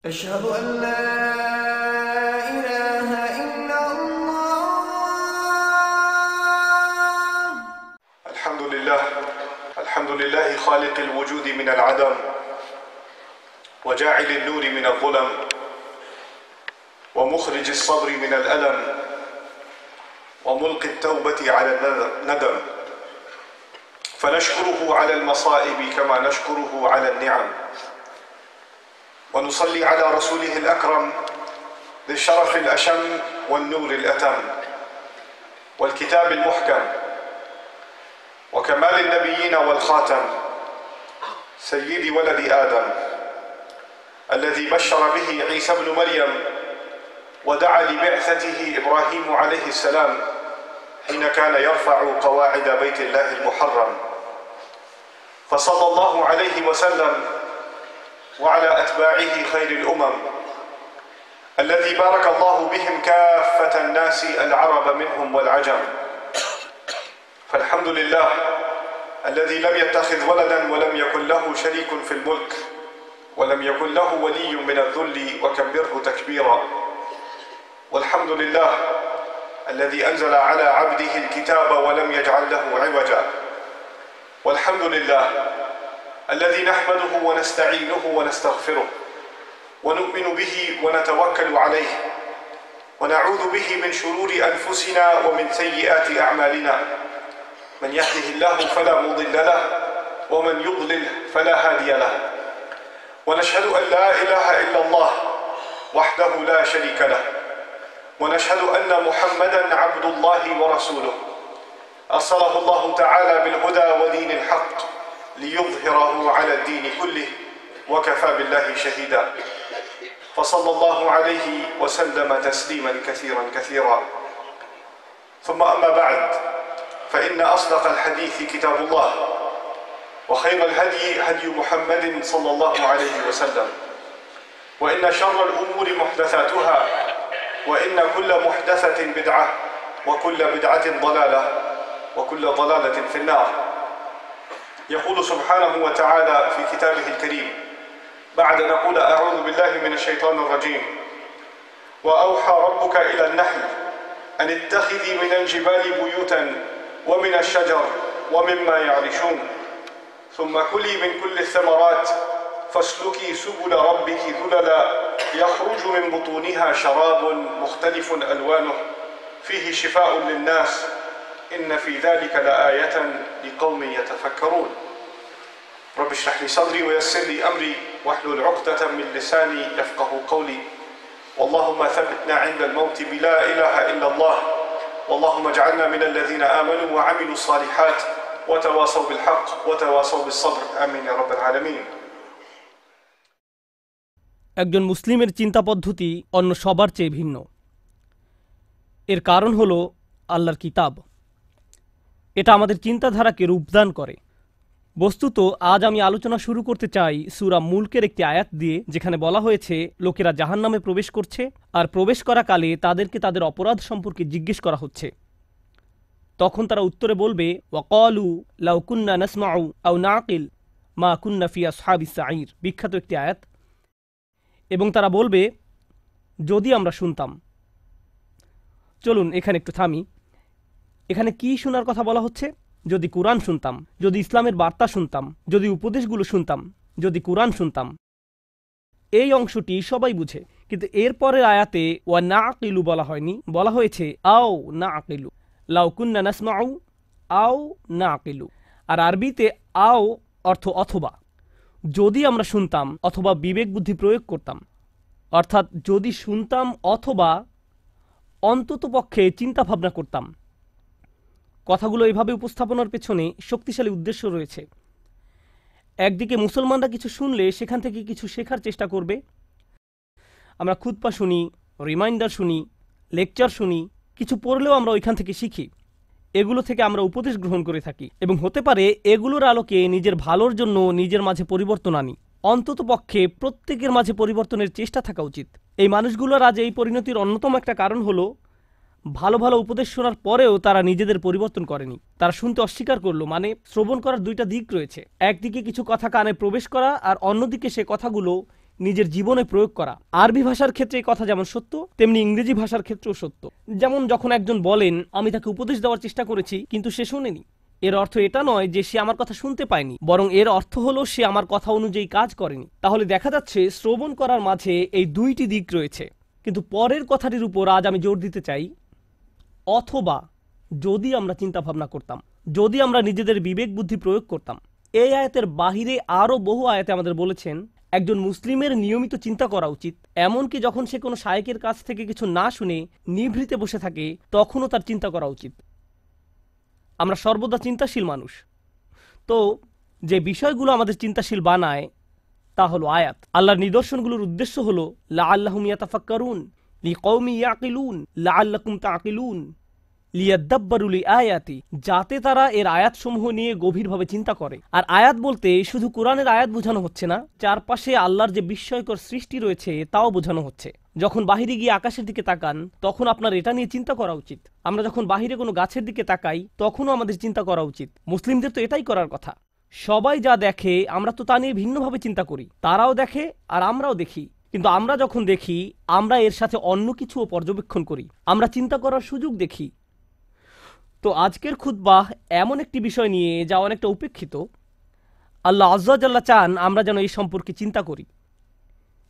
أشهد أن لا إله إلا الله. الحمد لله خالق الوجود من العدم وجاعل النور من الظلم ومخرج الصبر من الألم وملقي التوبة على الندم، فنشكره على المصائب كما نشكره على النعم، ونصلي على رسوله الأكرم ذي الشرف الأشم والنور الأتم والكتاب المحكم وكمال النبيين والخاتم، سيد ولد آدم الذي بشر به عيسى بن مريم ودعا لبعثته إبراهيم عليه السلام حين كان يرفع قواعد بيت الله المحرم، فصلى الله عليه وسلم وعلى أتباعه خير الأمم الذي بارك الله بهم كافة الناس العرب منهم والعجم. فالحمد لله الذي لم يتخذ ولدا ولم يكن له شريك في الملك ولم يكن له ولي من الذل وكبره تكبيرا. والحمد لله الذي أنزل على عبده الكتاب ولم يجعل له عوجا. والحمد لله الذي نحمده ونستعينه ونستغفره ونؤمن به ونتوكل عليه ونعوذ به من شرور أنفسنا ومن سيئات أعمالنا، من يهده الله فلا مضل له ومن يضلل فلا هادي له، ونشهد أن لا إله إلا الله وحده لا شريك له، ونشهد أن محمدا عبد الله ورسوله أرسله الله تعالى بالهدى ودين الحق ليظهره على الدين كله وكفى بالله شهيدا، فصلى الله عليه وسلم تسليما كثيرا كثيرا. ثم أما بعد، فإن أصدق الحديث كتاب الله، وخير الهدي هدي محمد صلى الله عليه وسلم، وإن شر الأمور محدثاتها، وإن كل محدثة بدعة، وكل بدعة ضلالة، وكل ضلالة في النار. يقول سبحانه وتعالى في كتابه الكريم بعد نقول أعوذ بالله من الشيطان الرجيم: وأوحى ربك إلى النحل أن اتخذي من الجبال بيوتا ومن الشجر ومما يعرشون ثم كلي من كل الثمرات فاسلكي سبل ربك ذللا يخرج من بطونها شراب مختلف ألوانه فيه شفاء للناس إن في ذلك لآية لقوم يتفكرون. رب اشرح لي صدري ويسر لي أمري واحلل عقدة من لساني يفقه قولي. واللهم ثبتنا عند الموت بلا إله إلا الله، واللهم اجعلنا من الذين آمنوا وعملوا الصالحات وتواصوا بالحق وتواصوا بالصبر، آمين يا رب العالمين. একজন মুসলিমের চিন্তা পদ্ধতি অন্য সবার চেয়ে ভিন্ন। এর কারণ হলো আল্লাহর কিতাব। এটা আমাদের চিন্তাধারাকে রূপদান করে। বস্তুত আজ আমি আলোচনা শুরু করতে চাই সূরা মুলকের একটি আয়াত দিয়ে, যেখানে বলা হয়েছে লোকেরা জাহান্নামে প্রবেশ করছে আর প্রবেশ করাকালে তাদেরকে তাদের অপরাধ সম্পর্কে জিজ্ঞেস করা হচ্ছে। তখন তারা উত্তরে বলবে, ওয়াকালু লাউ কুন্না নাসমাউ আও নাকিল মা কুন্না ফি আসহাবিস সাঈর। বিখ্যাত একটি আয়াত। এবং তারা বলবে, যদি আমরা শুনতাম। চলুন এখানে একটু থামি। এখানে কি শোনার কথা বলা হচ্ছে? যদি কুরআন শুনতাম, যদি ইসলামের বার্তা শুনতাম, যদি উপদেশগুলো শুনতাম, যদি কুরআন শুনতাম। এই অংশটি সবাই বুঝে, কিন্তু এরপরের আয়াতে ওয়া নাকিলু বলা হয়নি, বলা হয়েছে আও নাকিলু। লাউ কুন্না নাসমাউ আও নাকিলু। আর আরবিতে আও অর্থ অথবা। যদি আমরা শুনতাম অথবা বিবেক বুদ্ধি প্রয়োগ করতাম, অর্থাৎ যদি শুনতাম অথবা অন্ততপক্ষে চিন্তা ভাবনা করতাম। কথাগুলো এভাবে উপস্থাপনার পেছনে শক্তিশালী উদ্দেশ্য রয়েছে। একদিকে মুসলমানরা কিছু শুনলে সেখান থেকে কিছু শেখার চেষ্টা করবে। আমরা খুতবা শুনি, রিমাইন্ডার শুনি, লেকচার শুনি, কিছু পড়লেও আমরা ওইখান থেকে শিখি। এগুলো থেকে আমরা উপদেশ গ্রহণ করে থাকি এবং হতে পারে এগুলোর আলোকে নিজের ভালোর জন্য নিজের মাঝে পরিবর্তন আনি। অন্তত পক্ষে প্রত্যেকের মাঝে পরিবর্তনের চেষ্টা থাকা উচিত। এই মানুষগুলোর আজ এই পরিণতির অন্যতম একটা কারণ হলো ভালো ভালো উপদেশ শোনার পরেও তারা নিজেদের পরিবর্তন করেনি। তারা শুনতে অস্বীকার করলো। মানে শ্রবণ করার দুইটা দিক রয়েছে। একদিকে কিছু কথা কানে প্রবেশ করা আর অন্যদিকে সে কথাগুলো নিজের জীবনে প্রয়োগ করা। আরবি ভাষার ক্ষেত্রে এই কথা যেমন সত্য, তেমনি ইংরেজি ভাষার ক্ষেত্রেও সত্য। যেমন যখন একজন বলেন আমি তাকে উপদেশ দেওয়ার চেষ্টা করেছি কিন্তু সে শোনেনি, এর অর্থ এটা নয় যে সে আমার কথা শুনতে পায়নি, বরং এর অর্থ হলো সে আমার কথা অনুযায়ী কাজ করেনি। তাহলে দেখা যাচ্ছে শ্রবণ করার মাঝে এই দুইটি দিক রয়েছে। কিন্তু পরের কথাটির উপর আজ আমি জোর দিতে চাই, অথবা যদি আমরা চিন্তা ভাবনা করতাম, যদি আমরা নিজেদের বিবেক বুদ্ধি প্রয়োগ করতাম। এই আয়াতের বাহিরে আরও বহু আয়াতে আমাদের বলেছেন একজন মুসলিমের নিয়মিত চিন্তা করা উচিত, এমনকি যখন সে কোনো শায়েকের কাছ থেকে কিছু না শুনে নিভৃতে বসে থাকে তখনও তার চিন্তা করা উচিত। আমরা সর্বদা চিন্তাশীল মানুষ, তো যে বিষয়গুলো আমাদের চিন্তাশীল বানায় তা হলো আয়াত। আল্লাহর নিদর্শনগুলোর উদ্দেশ্য হলো লাআল্লাহুম ইয়াতাফাক্কারুন লিকওমি ইয়াকিলুন লাআল্লাকুম তাকিলুন লিয়াদাব্বারু লিআয়াতি, যাতে তারা এর আয়াতসমূহ নিয়ে গভীরভাবে চিন্তা করে। আর আয়াত বলতে শুধু কোরআনের আয়াত বোঝানো হচ্ছে না, চারপাশে আল্লাহর যে বিস্ময়কর সৃষ্টি রয়েছে তাও বোঝানো হচ্ছে। যখন বাহিরে গিয়ে আকাশের দিকে তাকান তখন আপনার এটা নিয়ে চিন্তা করা উচিত। আমরা যখন বাহিরে কোনো গাছের দিকে তাকাই তখনও আমাদের চিন্তা করা উচিত। মুসলিমদের তো এটাই করার কথা। সবাই যা দেখে আমরা তো তা নিয়ে ভিন্নভাবে চিন্তা করি, তারাও দেখে আর আমরাও দেখি। কিন্তু আমরা যখন দেখি আমরা এর সাথে অন্য কিছুও পর্যবেক্ষণ করি, আমরা চিন্তা করার সুযোগ দেখি। তো আজকের খুতবাহ এমন একটি বিষয় নিয়ে যা অনেকটা উপেক্ষিত। আল্লাহ আজ্জা জাল্লা চান আমরা যেন এই সম্পর্কে চিন্তা করি।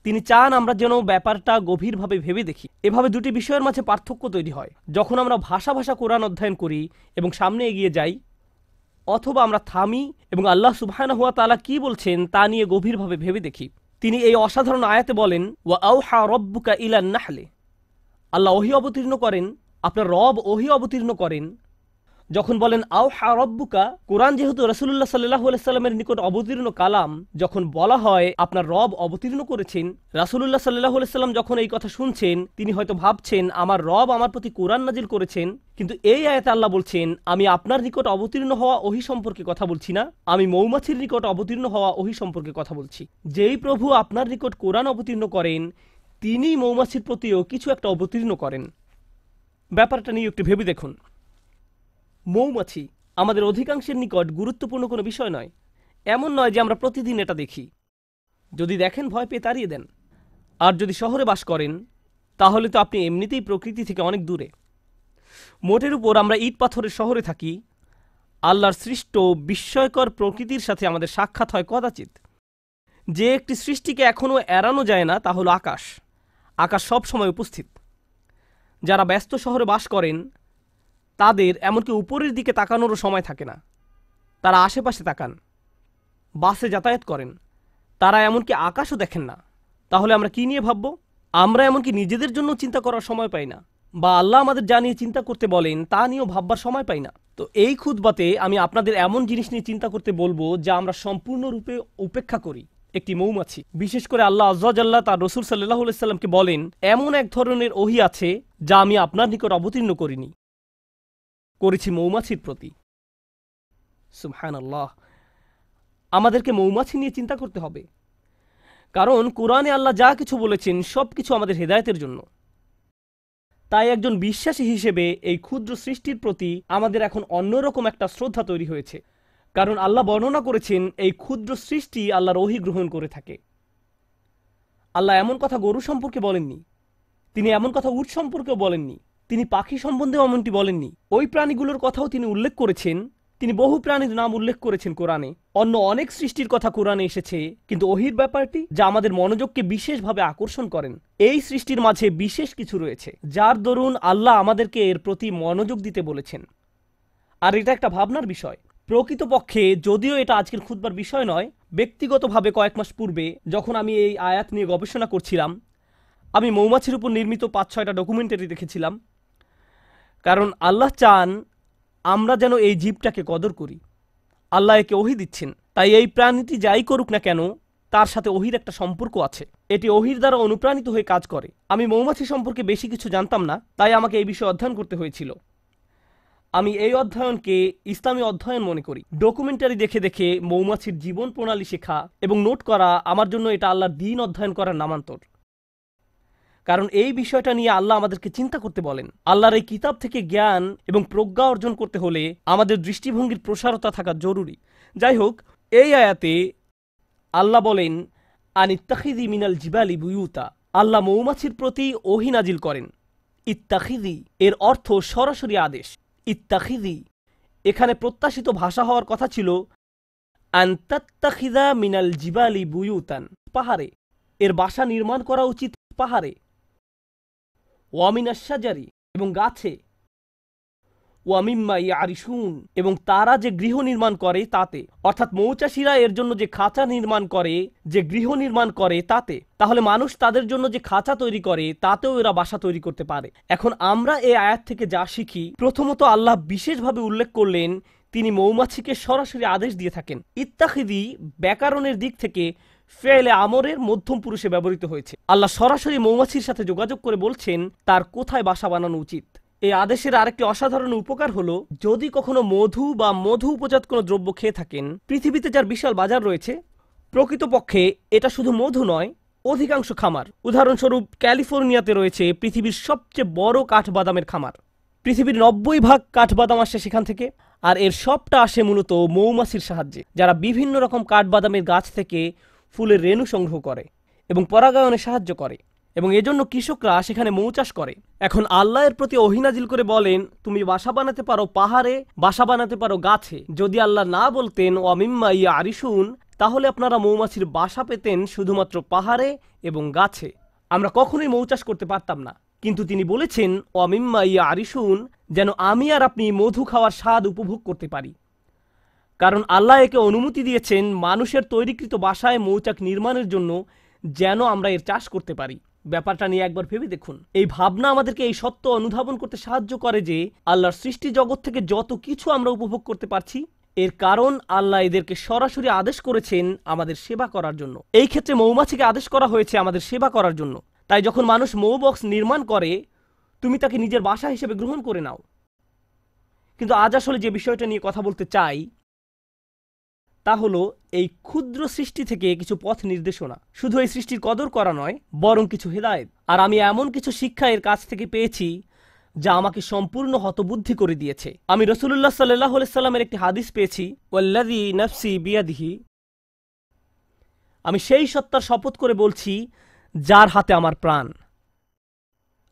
তিনি চান আমরা যেন ব্যাপারটা গভীরভাবে ভেবে দেখি। এভাবে দুটি বিষয়ের মাঝে পার্থক্য তৈরি হয়, যখন আমরা ভাষা ভাষা কোরআন অধ্যয়ন করি এবং সামনে এগিয়ে যাই, অথবা আমরা থামি এবং আল্লাহ সুবহানাহু ওয়া তাআলা কি বলছেন তা নিয়ে গভীরভাবে ভেবে দেখি। তিনি এই অসাধারণ আয়াতে বলেন ওয়া আওহা রাব্বুকা ইলান নাহলে, আল্লাহ ওহী অবতীর্ণ করেন, আপনার রব ওহী অবতীর্ণ করেন। যখন বলেন আওহা রব্বুকা, কোরআন যেহেতু রাসূলুল্লাহ সাল্লাল্লাহু আলাইহি সাল্লামের নিকট অবতীর্ণ কালাম, যখন বলা হয় আপনার রব অবতীর্ণ করেছেন, রাসূলুল্লাহ সাল্লাল্লাহু আলাইহি সাল্লাম যখন এই কথা শুনছেন তিনি হয়তো ভাবছেন আমার রব আমার প্রতি কোরআন নাজিল করেছেন। কিন্তু এই আয়াতে আল্লাহ বলছেন আমি আপনার নিকট অবতীর্ণ হওয়া ওহী সম্পর্কে কথা বলছি না, আমি মৌমাছির নিকট অবতীর্ণ হওয়া ওহী সম্পর্কে কথা বলছি। যেই প্রভু আপনার নিকট কোরআন অবতীর্ণ করেন তিনি মৌমাছির প্রতিও কিছু একটা অবতীর্ণ করেন। ব্যাপারটা নিয়ে একটু ভেবে দেখুন। মৌমাছি আমাদের অধিকাংশের নিকট গুরুত্বপূর্ণ কোনো বিষয় নয়। এমন নয় যে আমরা প্রতিদিন এটা দেখি। যদি দেখেন ভয় পেয়ে তাড়িয়ে দেন। আর যদি শহরে বাস করেন তাহলে তো আপনি এমনিতেই প্রকৃতি থেকে অনেক দূরে। মোটের উপর আমরা ইট পাথরের শহরে থাকি। আল্লাহর সৃষ্ট বিস্ময়কর প্রকৃতির সাথে আমাদের সাক্ষাৎ হয় কদাচিৎ। যে একটি সৃষ্টিকে এখনও এড়ানো যায় না তা হলো আকাশ। আকাশ সব সময় উপস্থিত। যারা ব্যস্ত শহরে বাস করেন তাদের এমনকি উপরের দিকে তাকানোরও সময় থাকে না। তারা আশেপাশে তাকান, বাসে যাতায়াত করেন, তারা এমনকি আকাশও দেখেন না। তাহলে আমরা কি নিয়ে ভাবব? আমরা এমনকি নিজেদের জন্য চিন্তা করার সময় পাই না, বা আল্লাহ আমাদের যা নিয়ে চিন্তা করতে বলেন তা নিয়েও ভাববার সময় পাই না। তো এই খুতবাতে আমি আপনাদের এমন জিনিস নিয়ে চিন্তা করতে বলবো যা আমরা সম্পূর্ণরূপে উপেক্ষা করি। একটি মৌমাছি, বিশেষ করে আল্লাহ আজ্জা জাল্লা তার রাসূল সাল্লাল্লাহু আলাইহি সাল্লামকে বলেন এমন এক ধরনের ওহী আছে যা আমি আপনার নিকট অবতীর্ণ করেছি মৌমাছির প্রতি। সুবহানাল্লাহ। আমাদেরকে মৌমাছি নিয়ে চিন্তা করতে হবে, কারণ কোরআনে আল্লাহ যা কিছু বলেছেন সব কিছু আমাদের হেদায়েতের জন্য। তাই একজন বিশ্বাসী হিসেবে এই ক্ষুদ্র সৃষ্টির প্রতি আমাদের এখন অন্যরকম একটা শ্রদ্ধা তৈরি হয়েছে, কারণ আল্লাহ বর্ণনা করেছেন এই ক্ষুদ্র সৃষ্টি আল্লাহর ওহী গ্রহণ করে থাকে। আল্লাহ এমন কথা গরু সম্পর্কে বলেননি, তিনি এমন কথা উট সম্পর্কেও বলেননি, তিনি পাখি সম্বন্ধেও এমনটি বলেননি। ওই প্রাণীগুলোর কথাও তিনি উল্লেখ করেছেন। তিনি বহু প্রাণীর নাম উল্লেখ করেছেন কোরআনে। অন্য অনেক সৃষ্টির কথা কোরআনে এসেছে, কিন্তু ওহীর ব্যাপারটি যা আমাদের মনোযোগকে বিশেষভাবে আকর্ষণ করেন, এই সৃষ্টির মাঝে বিশেষ কিছু রয়েছে যার দরুন আল্লাহ আমাদেরকে এর প্রতি মনোযোগ দিতে বলেছেন। আর এটা একটা ভাবনার বিষয়। প্রকৃতপক্ষে যদিও এটা আজকের খুতবার বিষয় নয়, ব্যক্তিগতভাবে কয়েক মাস পূর্বে যখন আমি এই আয়াত নিয়ে গবেষণা করছিলাম, আমি মৌমাছির উপর নির্মিত 5-6টা ডকুমেন্টারি দেখেছিলাম। কারণ আল্লাহ চান আমরা যেন এই জীবটাকে কদর করি। আল্লাহ একে ওহী দিচ্ছেন, তাই এই প্রাণীটি যাই করুক না কেন তার সাথে ওহীর একটা সম্পর্ক আছে। এটি ওহীর দ্বারা অনুপ্রাণিত হয়ে কাজ করে। আমি মৌমাছি সম্পর্কে বেশি কিছু জানতাম না, তাই আমাকে এই বিষয়ে অধ্যয়ন করতে হয়েছিল। আমি এই অধ্যয়নকে ইসলামী অধ্যয়ন মনে করি। ডকুমেন্টারি দেখে দেখে মৌমাছির জীবন প্রণালী শেখা এবং নোট করা আমার জন্য এটা আল্লাহর দ্বীন অধ্যয়ন করার নামান্তর। কারণ এই বিষয়টা নিয়ে আল্লাহ আমাদেরকে চিন্তা করতে বলেন। আল্লাহর এই কিতাব থেকে জ্ঞান এবং প্রজ্ঞা অর্জন করতে হলে আমাদের দৃষ্টিভঙ্গির প্রসারতা থাকা জরুরি। যাই হোক, এই আয়াতে আল্লাহ বলেন আনিত্তাখিযি মিনাল জিবালি বুয়ুতা, আল্লাহ মৌমাছির প্রতি ওহী নাজিল করেন। ইত্তাখিযি এর অর্থ সরাসরি আদেশ। ইত্তাখিযি এখানে প্রত্যাশিত ভাষা হওয়ার কথা ছিল আনতাত্তাখিযা মিনাল জিবালি বুয়ুতান, পাহাড়ে। এর বাসা নির্মাণ করা উচিত পাহাড়ে। ওয়ামিনাশ শাজারি এবং গাছে। ওয়ামিম্মা ইয়ারিশুন এবং তারা যে গৃহ নির্মাণ করে তাতে, অর্থাৎ মৌচাষীরা এর জন্য যে খাঁচা নির্মাণ করে, যে গৃহ নির্মাণ করে তাতে। তাহলে মানুষ তাদের জন্য যে খাঁচা তৈরি করে তাতেও এরা বাসা তৈরি করতে পারে। এখন আমরা এই আয়াত থেকে যা শিখি, প্রথমত আল্লাহ বিশেষভাবে উল্লেখ করলেন তিনি মৌমাছিকে সরাসরি আদেশ দিয়ে থাকেন। ইত্তাখিযি ব্যাকরণের দিক থেকে ফেলে আমরের মধ্যম পুরুষে ব্যবহৃত হয়েছে। আল্লাহ সরাসরি মৌমাছির সাথে যোগাযোগ করে বলছেন তার কোথায় বাসা বানানো উচিত। এই আদেশের আরেকটি অসাধারণ উপকার হলো, যদি কখনো মধু বা মধু উপজাত কোনো দ্রব্য খেয়ে থাকেন, পৃথিবীতে যার বিশাল বাজার রয়েছে, প্রকৃতপক্ষে এটা শুধু মধু নয়, অধিকাংশ খামার, উদাহরণস্বরূপ ক্যালিফোর্নিয়াতে রয়েছে পৃথিবীর সবচেয়ে বড় কাঠবাদামের খামার। পৃথিবীর 90% কাঠবাদাম আসে সেখান থেকে, আর এর সবটা আসে মূলত মৌমাছির সাহায্যে, যারা বিভিন্ন রকম কাঠবাদামের গাছ থেকে ফুলের রেণু সংগ্রহ করে এবং পরাগায়নে সাহায্য করে, এবং এজন্য কৃষকরা সেখানে মৌ চাষ করে। এখন আল্লাহর প্রতি ওহী নাজিল করে বলেন তুমি বাসা বানাতে পারো পাহাড়ে, বাসা বানাতে পারো গাছে। যদি আল্লাহ না বলতেন ওয়ামিম্মা ইয়ারিশুন, তাহলে আপনারা মৌমাছির বাসা পেতেন শুধুমাত্র পাহাড়ে এবং গাছে। আমরা কখনোই মৌ চাষ করতে পারতাম না। কিন্তু তিনি বলেছেন ওয়ামিম্মা ইয়ারিশুন, যেন আমি আর আপনি মধু খাওয়ার স্বাদ উপভোগ করতে পারি। কারণ আল্লাহ একে অনুমতি দিয়েছেন মানুষের তৈরিকৃত বাসায় মৌচাক নির্মাণের জন্য, যেন আমরা এর চাষ করতে পারি। ব্যাপারটা নিয়ে একবার ভেবে দেখুন। এই ভাবনা আমাদেরকে এই সত্য অনুধাবন করতে সাহায্য করে যে আল্লাহর সৃষ্টি জগৎ থেকে যত কিছু আমরা উপভোগ করতে পারছি, এর কারণ আল্লাহ এদেরকে সরাসরি আদেশ করেছেন আমাদের সেবা করার জন্য। এই ক্ষেত্রে মৌমাছিকে আদেশ করা হয়েছে আমাদের সেবা করার জন্য। তাই যখন মানুষ মৌ বক্স নির্মাণ করে, তুমি তাকে নিজের বাসা হিসেবে গ্রহণ করে নাও। কিন্তু আজ আসলে যে বিষয়টা নিয়ে কথা বলতে চাই তা হলো এই ক্ষুদ্র সৃষ্টি থেকে কিছু পথ নির্দেশনা। শুধু এই সৃষ্টির কদর করা নয়, বরং কিছু হেদায়েত। আর আমি এমন কিছু শিক্ষা এর কাছ থেকে পেয়েছি যা আমাকে সম্পূর্ণ হতবুদ্ধি করে দিয়েছে। আমি রাসূলুল্লাহ সাল্লাল্লাহু আলাইহি সাল্লামের একটি হাদিস পেয়েছি, ওয়াল্লাযী নাফসি বিয়াদিহি, আমি সেই সত্তার শপথ করে বলছি যার হাতে আমার প্রাণ।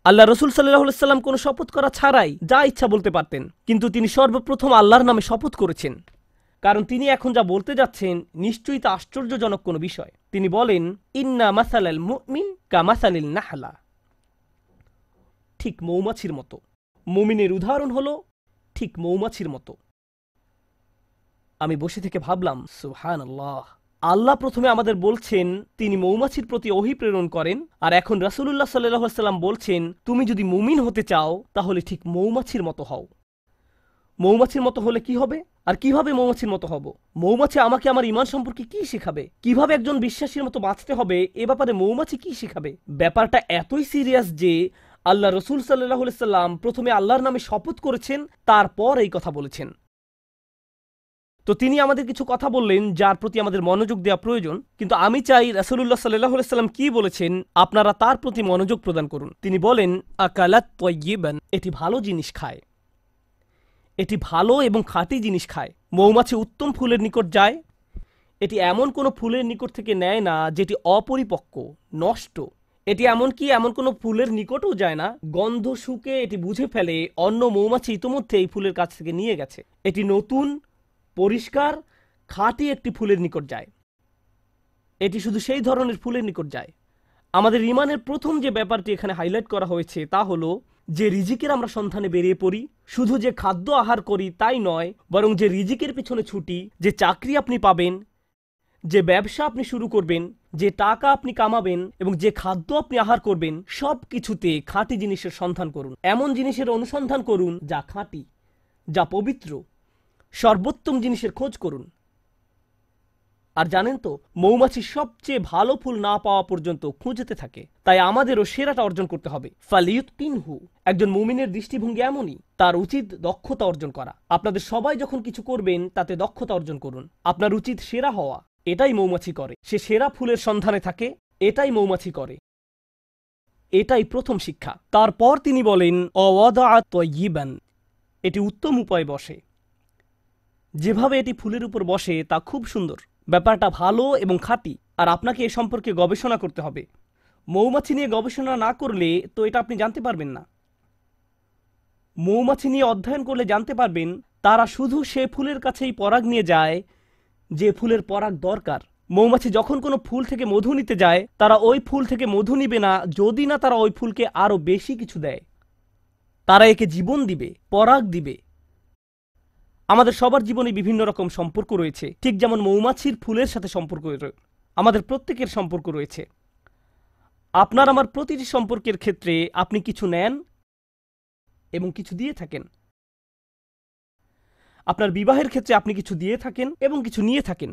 আল্লাহ রসুল সাল্লাল্লাহু আলাইহি সাল্লাম কোনো শপথ করা ছাড়াই যা ইচ্ছা বলতে পারতেন, কিন্তু তিনি সর্বপ্রথম আল্লাহর নামে শপথ করেছেন, কারণ তিনি এখন যা বলতে যাচ্ছেন নিশ্চয়ই তা আশ্চর্যজনক কোনো বিষয়। তিনি বলেন ইন্না মাসালাল মুমিন কামাসালিল নাহলা, ঠিক মৌমাছির মতো। মুমিনের উদাহরণ হলো ঠিক মৌমাছির মতো। আমি বসে থেকে ভাবলাম সুবহানাল্লাহ, আল্লাহ প্রথমে আমাদের বলছেন তিনি মৌমাছির প্রতি ওহী প্রেরণ করেন, আর এখন রাসূলুল্লাহ সাল্লাল্লাহু আলাইহি সাল্লাম বলছেন তুমি যদি মুমিন হতে চাও তাহলে ঠিক মৌমাছির মতো হও। মৌমাছির মতো হলে কি হবে, আর কিভাবে মৌমাছির মতো হব? মৌমাছি আমাকে আমার ঈমান সম্পর্কে কি শেখাবে? কিভাবে একজন বিশ্বাসীর মতো বাঁচতে হবে এ ব্যাপারে মৌমাছি কি শেখাবে? ব্যাপারটা এতই সিরিয়াস যে আল্লাহ রসুল সাল্লাল্লাহু আলাইহি সাল্লাম প্রথমে আল্লাহর নামে শপথ করেছেন, তারপর এই কথা বলেছেন। তো তিনি আমাদের কিছু কথা বললেন যার প্রতি আমাদের মনোযোগ দেওয়া প্রয়োজন। কিন্তু আমি চাই রাসূলুল্লাহ সাল্লাল্লাহু আলাইহি সাল্লাম কি বলেছেন আপনারা তার প্রতি মনোযোগ প্রদান করুন। তিনি বলেন আকালাত তাইয়িবান, এটি ভালো জিনিস খায়, এটি ভালো এবং খাঁটি জিনিস খায়। মৌমাছি উত্তম ফুলের নিকট যায়, এটি এমন কোনো ফুলের নিকট থেকে নেয় না যেটি অপরিপক্ক, নষ্ট। এটি এমনকি এমন কোনো ফুলের নিকটও যায় না, গন্ধ শুকে এটি বুঝে ফেলে অন্য মৌমাছি ইতোমধ্যে এই ফুলের কাছ থেকে নিয়ে গেছে। এটি নতুন, পরিষ্কার, খাঁটি একটি ফুলের নিকট যায়। এটি শুধু সেই ধরনের ফুলের নিকট যায়। আমাদের ঈমানের প্রথম যে ব্যাপারটি এখানে হাইলাইট করা হয়েছে তা হলো যে রিজিকের আমরা সন্ধানে বেরিয়ে পড়ি, শুধু যে খাদ্য আহার করি তাই নয়, বরং যে রিজিকের পিছনে ছুটি, যে চাকরি আপনি পাবেন, যে ব্যবসা আপনি শুরু করবেন, যে টাকা আপনি কামাবেন এবং যে খাদ্য আপনি আহার করবেন, সব কিছুতে খাঁটি জিনিসের সন্ধান করুন। এমন জিনিসের অনুসন্ধান করুন যা খাঁটি, যা পবিত্র, সর্বোত্তম জিনিসের খোঁজ করুন। আর জানেন তো, মৌমাছি সবচেয়ে ভালো ফুল না পাওয়া পর্যন্ত খুঁজতে থাকে। তাই আমাদেরও সেরাটা অর্জন করতে হবে। ফালিয়ুতকিনহু, একজন মুমিনের দৃষ্টিভঙ্গি এমনই, তার উচিত দক্ষতা অর্জন করা। আপনাদের সবাই যখন কিছু করবেন তাতে দক্ষতা অর্জন করুন। আপনার উচিত সেরা হওয়া, এটাই মৌমাছি করে। সে সেরা ফুলের সন্ধানে থাকে, এটাই মৌমাছি করে। এটাই প্রথম শিক্ষা। তারপর তিনি বলেন অওয়াদাআত তাইয়িবান, এটি উত্তম উপায়ে বসে। যেভাবে এটি ফুলের উপর বসে তা খুব সুন্দর, ব্যাপারটা ভালো এবং খাঁটি। আর আপনাকে এ সম্পর্কে গবেষণা করতে হবে। মৌমাছি নিয়ে গবেষণা না করলে তো এটা আপনি জানতে পারবেন না। মৌমাছি নিয়ে অধ্যয়ন করলে জানতে পারবেন তারা শুধু সে ফুলের কাছেই পরাগ নিয়ে যায় যে ফুলের পরাগ দরকার। মৌমাছি যখন কোনো ফুল থেকে মধু নিতে যায়, তারা ওই ফুল থেকে মধু নিবে না যদি না তারা ওই ফুলকে আরো বেশি কিছু দেয়। তারা একে জীবন দিবে, পরাগ দিবে। আমাদের সবার জীবনে বিভিন্ন রকম সম্পর্ক রয়েছে, ঠিক যেমন মৌমাছির ফুলের সাথে সম্পর্ক আমাদের প্রত্যেকের সম্পর্ক রয়েছে। আপনার আমার প্রতিটি সম্পর্কের ক্ষেত্রে আপনি কিছু নেন এবং কিছু দিয়ে থাকেন। আপনার বিবাহের ক্ষেত্রে আপনি কিছু দিয়ে থাকেন এবং কিছু নিয়ে থাকেন।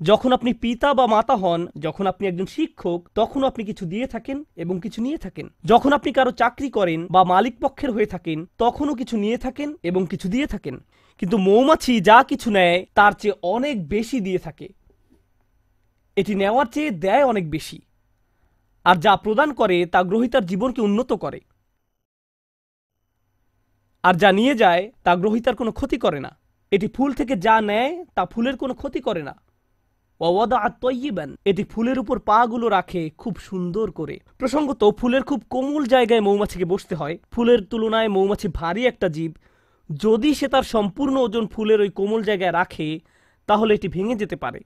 যখন আপনি পিতা বা মাতা হন, যখন আপনি একজন শিক্ষক, তখনও আপনি কিছু দিয়ে থাকেন এবং কিছু নিয়ে থাকেন। যখন আপনি কারো চাকরি করেন বা মালিক পক্ষের হয়ে থাকেন, তখনও কিছু নিয়ে থাকেন এবং কিছু দিয়ে থাকেন। কিন্তু মৌমাছি যা কিছু নেয় তার চেয়ে অনেক বেশি দিয়ে থাকে। এটি নেওয়ার চেয়ে দেয় অনেক বেশি, আর যা প্রদান করে তা গ্রহীতার জীবনকে উন্নত করে। আর যা নিয়ে যায় তা গ্রহীতার কোনো ক্ষতি করে না। এটি ফুল থেকে যা নেয় তা ফুলের কোনো ক্ষতি করে না। এটি ফুলের উপর পা গুলো রাখে খুব সুন্দর করে। প্রসঙ্গত, ফুলের খুব কোমল জায়গায় মৌমাছিকে বসতে হয়। ফুলের তুলনায় মৌমাছি ভারী একটা জীব। যদি সে তার সম্পূর্ণ ওজন ফুলের ওই কোমল জায়গায় রাখে, তাহলে এটি ভেঙে যেতে পারে।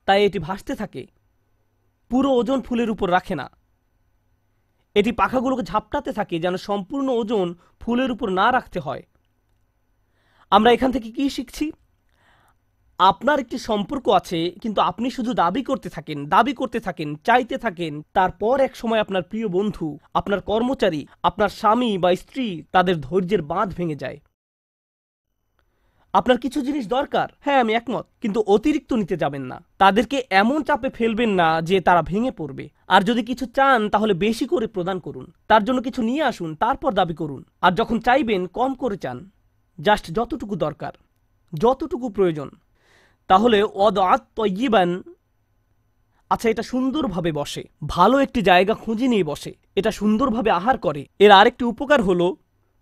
তাই এটি ভাসতে থাকে, পুরো ওজন ফুলের উপর রাখে না। এটি পাখাগুলোকে ঝাপটাতে থাকে যেন সম্পূর্ণ ওজন ফুলের উপর না রাখতে হয়। আমরা এখান থেকে কি শিখছি? আপনার একটি সম্পর্ক আছে, কিন্তু আপনি শুধু দাবি করতে থাকেন, চাইতে থাকেন। তারপর এক সময় আপনার প্রিয় বন্ধু, আপনার কর্মচারী, আপনার স্বামী বা স্ত্রী, তাদের ধৈর্যের বাঁধ ভেঙে যায়। আপনার কিছু জিনিস দরকার, হ্যাঁ আমি একমত, কিন্তু অতিরিক্ত নিতে যাবেন না। তাদেরকে এমন চাপে ফেলবেন না যে তারা ভেঙে পড়বে। আর যদি কিছু চান তাহলে বেশি করে প্রদান করুন। তার জন্য কিছু নিয়ে আসুন, তারপর দাবি করুন। আর যখন চাইবেন কম করে চান, জাস্ট যতটুকু দরকার, যতটুকু প্রয়োজন। তাহলে আচ্ছা, এটা সুন্দরভাবে বসে, ভালো একটি জায়গা খুঁজে নিয়ে বসে, এটা সুন্দরভাবে আহার করে। এর আরেকটি উপকার হলো,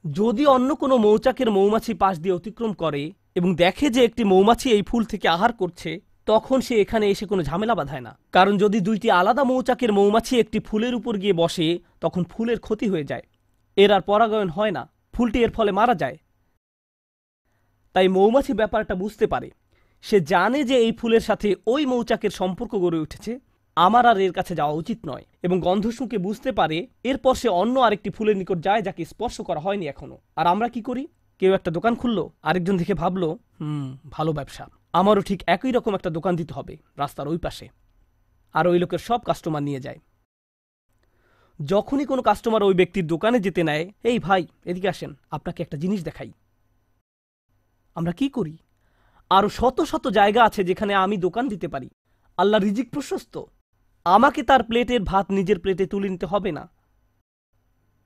যদি অন্য কোনো মৌচাকের মৌমাছি পাশ দিয়ে অতিক্রম করে এবং দেখে যে একটি মৌমাছি এই ফুল থেকে আহার করছে, তখন সে এখানে এসে কোনো ঝামেলা বাঁধায় না। কারণ যদি দুইটি আলাদা মৌচাকের মৌমাছি একটি ফুলের উপর গিয়ে বসে, তখন ফুলের ক্ষতি হয়ে যায়, এর আর পরাগায়ন হয় না, ফুলটি এর ফলে মারা যায়। তাই মৌমাছি ব্যাপারটা বুঝতে পারে। সে জানে যে এই ফুলের সাথে ওই মৌচাকের সম্পর্ক গড়ে উঠেছে, আমার আর এর কাছে যাওয়া উচিত নয়। এবং গন্ধ শুঁকে বুঝতে পারে। এরপর সে অন্য আরেকটি ফুলের নিকট যায় যাকে স্পর্শ করা হয়নি এখনো। আর আমরা কি করি? কেউ একটা দোকান খুললো, আরেকজন দেখে ভাবলো ভালো ব্যবসা, আমারও ঠিক একই রকম একটা দোকান দিতে হবে রাস্তার ওই পাশে। আর ওই লোকের সব কাস্টমার নিয়ে যায়। যখনই কোনো কাস্টমার ওই ব্যক্তির দোকানে যেতে নেয়, এই ভাই এদিকে আসেন, আপনাকে একটা জিনিস দেখাই। আমরা কি করি? আরো শত শত জায়গা আছে যেখানে আমি দোকান দিতে পারি। আল্লাহ রিজিক প্রশস্ত, আমাকে তার প্লেটের ভাত নিজের প্লেটে তুলে নিতে হবে না।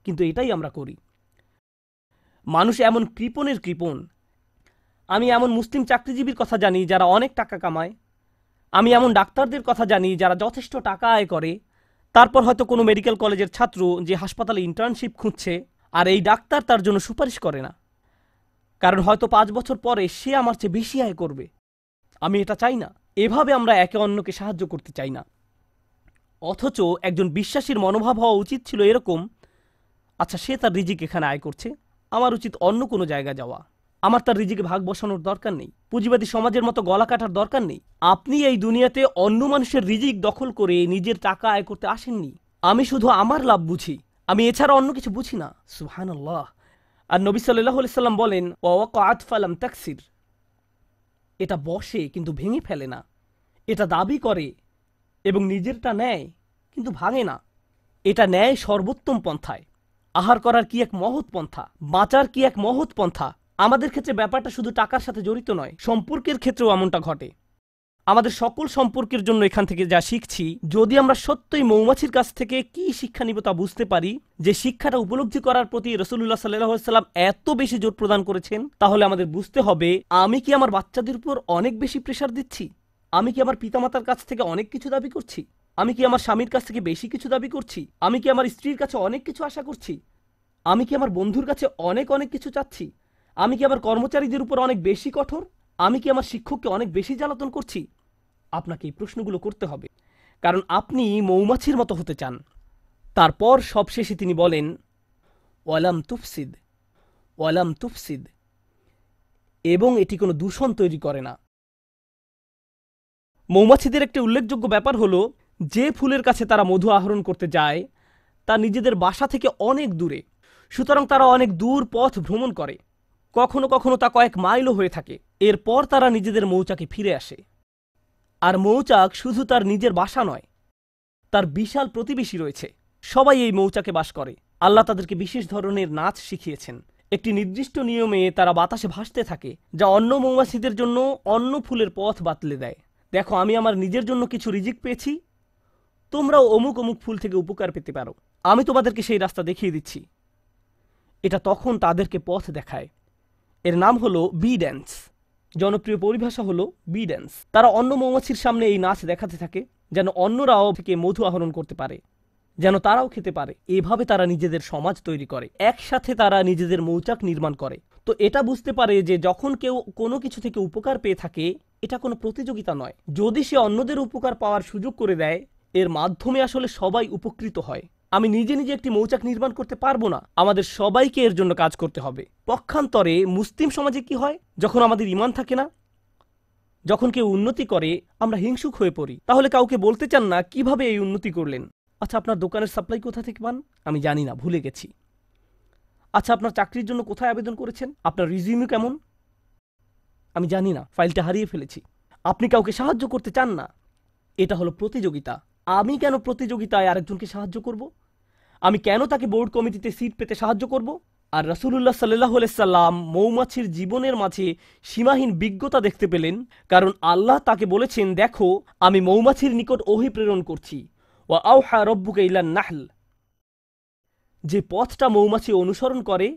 কিন্তু এটাই আমরা করি। মানুষ এমন কৃপণের কৃপণ। আমি এমন মুসলিম চাকরিজীবীর কথা জানি যারা অনেক টাকা কামায়। আমি এমন ডাক্তারদের কথা জানি যারা যথেষ্ট টাকা আয় করে। তারপর হয়তো কোনো মেডিকেল কলেজের ছাত্র যে হাসপাতালে ইন্টার্নশিপ খুঁজছে, আর এই ডাক্তার তার জন্য সুপারিশ করে না, কারণ হয়তো 5 বছর পরে সে আমার চেয়ে বেশি আয় করবে। আমি এটা চাই না। এভাবে আমরা একে অন্যকে সাহায্য করতে চাই না। অথচ একজন বিশ্বাসীর মনোভাব হওয়া উচিত ছিল এরকম, আচ্ছা সে তার রিজিক এখানে আয় করছে, আমার উচিত অন্য কোনো জায়গা যাওয়া। আমার তার রিজিকে ভাগ বসানোর দরকার নেই। পুঁজিবাদী সমাজের মতো গলা কাটার দরকার নেই। আপনি এই দুনিয়াতে অন্য মানুষের রিজিক দখল করে নিজের টাকা আয় করতে আসেননি। আমি শুধু আমার লাভ বুঝি, আমি এছাড়া অন্য কিছু বুঝি না। সুবহানাল্লাহ। আর নবী সাল্লাল্লাহু আলাইহি সাল্লাম বলেন, ওয়াকাত ফালাম তাকসির, এটা বসে কিন্তু ভেঙে ফেলে না, এটা দাবি করে এবং নিজেরটা নেয় কিন্তু ভাঙে না। এটা নেয় সর্বোত্তম পন্থায়। আহার করার কি এক মহৎ পন্থা, বাঁচার কি এক মহৎ পন্থা। আমাদের ক্ষেত্রে ব্যাপারটা শুধু টাকার সাথে জড়িত নয়, সম্পর্কের ক্ষেত্রেও এমনটা ঘটে। আমাদের সকল সম্পর্কের জন্য এখান থেকে যা শিখছি, যদি আমরা সত্যই মৌমাছির কাছ থেকে কি শিক্ষা নিব তা বুঝতে পারি, যে শিক্ষাটা উপলব্ধি করার প্রতি রাসূলুল্লাহ সাল্লাল্লাহু আলাইহি ওয়াসাল্লাম এত বেশি জোর প্রদান করেছেন, তাহলে আমাদের বুঝতে হবে, আমি কি আমার বাচ্চাদের উপর অনেক বেশি প্রেসার দিচ্ছি? আমি কি আমার পিতামাতার কাছ থেকে অনেক কিছু দাবি করছি? আমি কি আমার স্বামীর কাছ থেকে বেশি কিছু দাবি করছি? আমি কি আমার স্ত্রীর কাছে অনেক কিছু আশা করছি? আমি কি আমার বন্ধুর কাছে অনেক অনেক কিছু চাচ্ছি? আমি কি আমার কর্মচারীদের উপর অনেক বেশি কঠোর? আমি কি আমার শিক্ষককে অনেক বেশি জ্বালাতন করছি? আপনাকে এই প্রশ্নগুলো করতে হবে, কারণ আপনি মৌমাছির মতো হতে চান। তারপর সবশেষে তিনি বলেন, ওয়ালাম তুফসিদ, ওয়ালাম তুফসিদ, এবং এটি কোনো দূষণ তৈরি করে না। মৌমাছিদের একটি উল্লেখযোগ্য ব্যাপার হলো, যে ফুলের কাছে তারা মধু আহরণ করতে যায় তা নিজেদের বাসা থেকে অনেক দূরে, সুতরাং তারা অনেক দূর পথ ভ্রমণ করে, কখনো কখনো তা কয়েক মাইলও হয়ে থাকে। এরপর তারা নিজেদের মৌচাকে ফিরে আসে। আর মৌচাক শুধু তার নিজের বাসা নয়, তার বিশাল প্রতিবেশী রয়েছে, সবাই এই মৌচাকে বাস করে। আল্লাহ তাদেরকে বিশেষ ধরনের নাচ শিখিয়েছেন। একটি নির্দিষ্ট নিয়মে তারা বাতাসে ভাসতে থাকে, যা অন্য মৌমাছিদের জন্য অন্য ফুলের পথ বাতলে দেয়। দেখো, আমি আমার নিজের জন্য কিছু রিজিক পেয়েছি, তোমরাও অমুক অমুক ফুল থেকে উপকার পেতে পারো। আমি তোমাদেরকে সেই রাস্তা দেখিয়ে দিচ্ছি। এটা তখন তাদেরকে পথ দেখায়। এর নাম হলো বি ড্যান্স। জনপ্রিয় পরিভাষা হলো বি ড্যান্স। তারা অন্য মৌমাছির সামনে এই নাচ দেখাতে থাকে, যেন অন্যরাও থেকে মধু আহরণ করতে পারে, যেন তারাও খেতে পারে। এভাবে তারা নিজেদের সমাজ তৈরি করে, একসাথে তারা নিজেদের মৌচাক নির্মাণ করে। তো এটা বুঝতে পারে যে যখন কেউ কোনো কিছু থেকে উপকার পেয়ে থাকে, এটা কোনো প্রতিযোগিতা নয়। যদি সে অন্যদের উপকার পাওয়ার সুযোগ করে দেয়, এর মাধ্যমে আসলে সবাই উপকৃত হয়। আমি নিজে নিজে একটি মৌচাক নির্মাণ করতে পারবো না, আমাদের সবাইকে এর জন্য কাজ করতে হবে। পক্ষান্তরে মুসলিম সমাজে কি হয়, যখন আমাদের ঈমান থাকে না, যখন কেউ উন্নতি করে আমরা হিংসুক হয়ে পড়ি। তাহলে কাউকে বলতে চান না কিভাবে এই উন্নতি করলেন। আচ্ছা, আপনার দোকানের সাপ্লাই কোথা থেকে পান? আমি জানি না, ভুলে গেছি। আচ্ছা, আপনার চাকরির জন্য কোথায় আবেদন করেছেন? আপনার রিজিউমি কেমন? আমি জানি না, ফাইলটা হারিয়ে ফেলেছি। আপনি কাউকে সাহায্য করতে চান না। এটা হলো প্রতিযোগিতা। আমি কেন প্রতিযোগিতায় আরেকজনকে সাহায্য করব? আমি কেন তাকে বোর্ড কমিটিতে সিট পেতে সাহায্য করব? আর রাসূলুল্লাহ সাল্লাল্লাহু আলাইহি সাল্লাম মৌমাছির জীবনের মাঝে সীমাহীন বিজ্ঞতা দেখতে পেলেন, কারণ আল্লাহ তাকে বলেছেন, দেখো আমি মৌমাছির নিকট ওহী প্রেরণ করছি। ওয়া আওহা রব্বুকা ইলান নাহল। যে পথটা মৌমাছি অনুসরণ করে,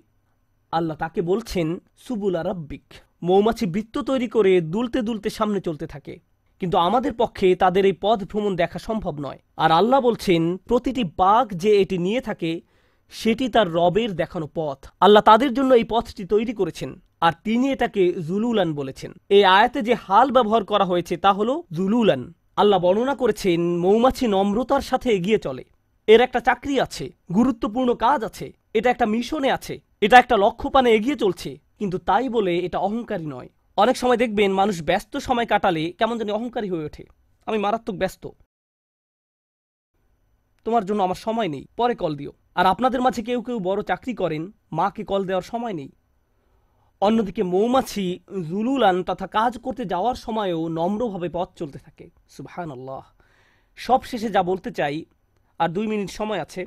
আল্লাহ তাকে বলছেন সুবুলা রাব্বিক। মৌমাছি বৃত্ত তৈরি করে দুলতে দুলতে সামনে চলতে থাকে, কিন্তু আমাদের পক্ষে তাদের এই পথ ভ্রমণ দেখা সম্ভব নয়। আর আল্লাহ বলছেন, প্রতিটি বাঘ যে এটি নিয়ে থাকে সেটি তার রবের দেখানো পথ। আল্লাহ তাদের জন্য এই পথটি তৈরি করেছেন, আর তিনি এটাকে জুলুলান বলেছেন। এই আয়াতে যে হাল ব্যবহার করা হয়েছে তা হলো জুলুলান। আল্লাহ বর্ণনা করেছেন, মৌমাছি নম্রতার সাথে এগিয়ে চলে। এর একটা চাকরি আছে, গুরুত্বপূর্ণ কাজ আছে, এটা একটা মিশনে আছে, এটা একটা লক্ষ্যপানে এগিয়ে চলছে, কিন্তু তাই বলে এটা অহংকারী নয়। অনেক সময় দেখবেন মানুষ ব্যস্ত সময় কাটালে কেমন যেন অহংকারী হয়ে ওঠে। আমি মারাত্মক ব্যস্ত, তোমার জন্য আমার সময় নেই, পরে কল দিও। আর আপনাদের মাঝে কেউ কেউ বড় চাকরি করেন, মাকে কল দেওয়ার সময় নেই। অন্যদিকে মৌমাছি জুলুলান তথা কাজ করতে যাওয়ার সময়ও নম্রভাবে পথ চলতে থাকে। সুবহানাল্লাহ। সব শেষে যা বলতে চাই, আর 2 মিনিট সময় আছে,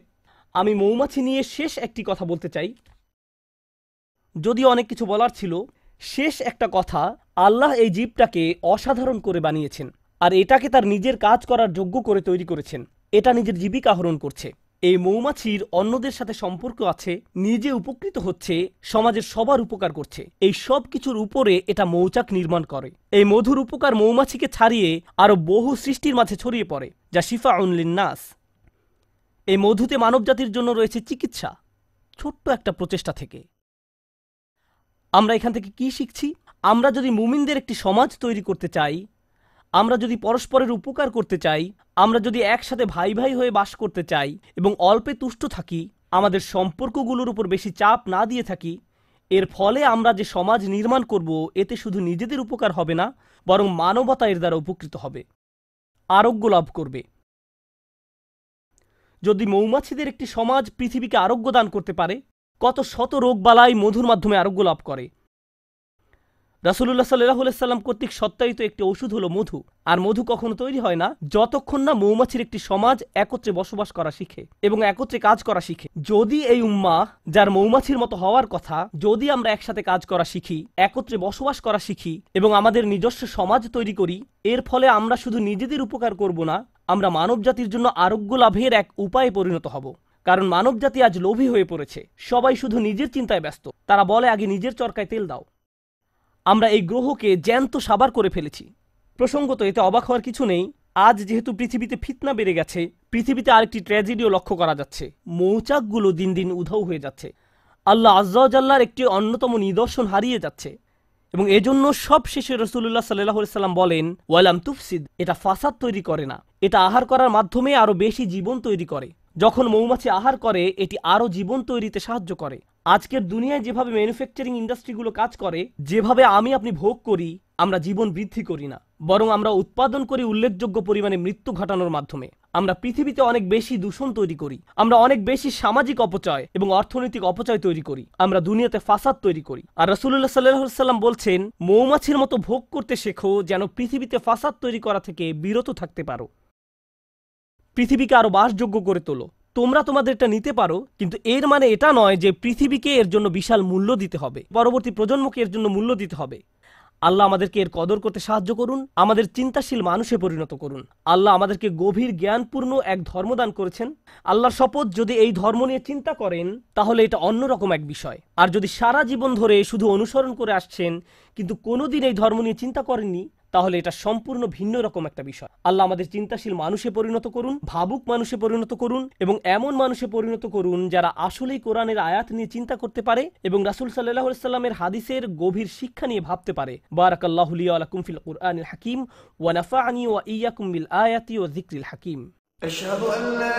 আমি মৌমাছি নিয়ে শেষ একটি কথা বলতে চাই। যদিও অনেক কিছু বলার ছিল, শেষ একটা কথা, আল্লাহ এই জীবটাকে অসাধারণ করে বানিয়েছেন, আর এটাকে তার নিজের কাজ করার যোগ্য করে তৈরি করেছেন। এটা নিজের জীবিকা আহরণ করছে। এই মৌমাছির অন্যদের সাথে সম্পর্ক আছে, নিজে উপকৃত হচ্ছে, সমাজের সবার উপকার করছে। এই সব কিছুর উপরে এটা মৌচাক নির্মাণ করে। এই মধুর উপকার মৌমাছিকে ছাড়িয়ে আরো বহু সৃষ্টির মাঝে ছড়িয়ে পড়ে, যা শিফাউন লিন্নাস। এই মধুতে মানবজাতির জন্য রয়েছে চিকিৎসা, ছোট্ট একটা প্রচেষ্টা থেকে। আমরা এখান থেকে কি শিখছি? আমরা যদি মুমিনদের একটি সমাজ তৈরি করতে চাই, আমরা যদি পরস্পরের উপকার করতে চাই, আমরা যদি একসাথে ভাই ভাই হয়ে বাস করতে চাই এবং অল্পে তুষ্ট থাকি, আমাদের সম্পর্কগুলোর উপর বেশি চাপ না দিয়ে থাকি, এর ফলে আমরা যে সমাজ নির্মাণ করব, এতে শুধু নিজেদের উপকার হবে না, বরং মানবতা এর দ্বারা উপকৃত হবে, আরোগ্য লাভ করবে। যদি মৌমাছিদের একটি সমাজ পৃথিবীকে আরোগ্য দান করতে পারে, কত শত রোগবালাই মধুর মাধ্যমে আরোগ্য লাভ করে। রাসূলুল্লাহ সাল্লাল্লাহু আলাইহি সাল্লাম কর্তৃক সত্যায়িত একটি ওষুধ হলো মধু। আর মধু কখনো তৈরি হয় না যতক্ষণ না মৌমাছির একটি সমাজ একত্রে বসবাস করা শিখে এবং একত্রে কাজ করা শিখে। যদি এই উম্মাহ, যার মৌমাছির মতো হওয়ার কথা, যদি আমরা একসাথে কাজ করা শিখি, একত্রে বসবাস করা শিখি এবং আমাদের নিজস্ব সমাজ তৈরি করি, এর ফলে আমরা শুধু নিজেদের উপকার করব না, আমরা মানবজাতির জন্য আরোগ্য লাভের এক উপায়ে পরিণত হব। কারণ মানবজাতি আজ লোভী হয়ে পড়েছে, সবাই শুধু নিজের চিন্তায় ব্যস্ত। তারা বলে, আগে নিজের চরকায় তেল দাও। আমরা এই গ্রহকে জ্যান্ত সাবার করে ফেলেছি। প্রসঙ্গত, এতে অবাক হওয়ার কিছু নেই। আজ যেহেতু পৃথিবীতে ফিতনা বেড়ে গেছে, পৃথিবীতে আরেকটি ট্র্যাজেডিও লক্ষ্য করা যাচ্ছে। মৌচাকগুলো দিন দিন উধাও হয়ে যাচ্ছে। আল্লাহ আজ্জা ওয়া জাল্লার একটি অন্যতম নিদর্শন হারিয়ে যাচ্ছে এবং এজন্য সব শেষে রাসূলুল্লাহ সাল্লাল্লাহু আলাইহি সাল্লাম বলেন, ওয়ালাম তুফসিদ, এটা ফাসাদ তৈরি করে না, এটা আহার করার মাধ্যমে আরো বেশি জীবন তৈরি করে। যখন মৌমাছি আহার করে এটি আরো জীবন তৈরিতে সাহায্য করে। আজকের দুনিয়ায় যেভাবে ম্যানুফ্যাকচারিং ইন্ডাস্ট্রিগুলো কাজ করে, যেভাবে আপনি ভোগ করি, আমরা জীবন বৃদ্ধি করি না, বরং আমরা উৎপাদন করি উল্লেখযোগ্য পরিমাণে মৃত্যু ঘটানোর মাধ্যমে। আমরা পৃথিবীতে অনেক বেশি দূষণ তৈরি করি, আমরা অনেক বেশি সামাজিক অপচয় এবং অর্থনৈতিক অপচয় তৈরি করি, আমরা দুনিয়াতে ফাসাদ তৈরি করি। আর রাসূলুল্লাহ সাল্লাল্লাহু আলাইহি সাল্লাম বলছেন, মৌমাছির মতো ভোগ করতে শেখো, যেন পৃথিবীতে ফাসাদ তৈরি করা থেকে বিরত থাকতে পারো। পৃথিবীকে আরো বাসযোগ্য করে তোলো। তোমরা তোমাদেরটা নিতে পারো, কিন্তু এর মানে এটা নয় যে পৃথিবীকে এর জন্য বিশাল মূল্য দিতে হবে, পরবর্তী প্রজন্মকে এর জন্য মূল্য দিতে হবে। আল্লাহ আমাদেরকে এর কদর করতে সাহায্য করুন, আমাদের চিন্তাশীল মানুষে পরিণত করুন। আল্লাহ আমাদেরকে গভীর জ্ঞানপূর্ণ এক ধর্মদান করেছেন। আল্লাহর শপথ, যদি এই ধর্ম নিয়ে চিন্তা করেন তাহলে এটা অন্যরকম এক বিষয়। আর যদি সারা জীবন ধরে শুধু অনুসরণ করে আসছেন কিন্তু কোনোদিন এই ধর্ম নিয়ে চিন্তা করেননি, তাহলে এটা সম্পূর্ণ ভিন্ন রকম একটা বিষয়। আল্লাহ আমাদের চিন্তাশীল মানুষে পরিণত করুন, ভাবুক মানুষে পরিণত করুন, এবং এমন মানুষে পরিণত করুন যারা আসলেই কোরআনের আয়াত নিয়ে চিন্তা করতে পারে এবং রাসূল সাল্লাল্লাহু আলাইহি সাল্লামের হাদিসের গভীর শিক্ষা নিয়ে ভাবতে পারে। বারাকাল্লাহু লি ওয়া লাকুম ফিল কুরআনিল হাকিম ওয়া নাফা'নি ওয়া ইয়্যাকুম বিল আয়াতি ওয়া যিকরিল হাকিম। أشهد أن لا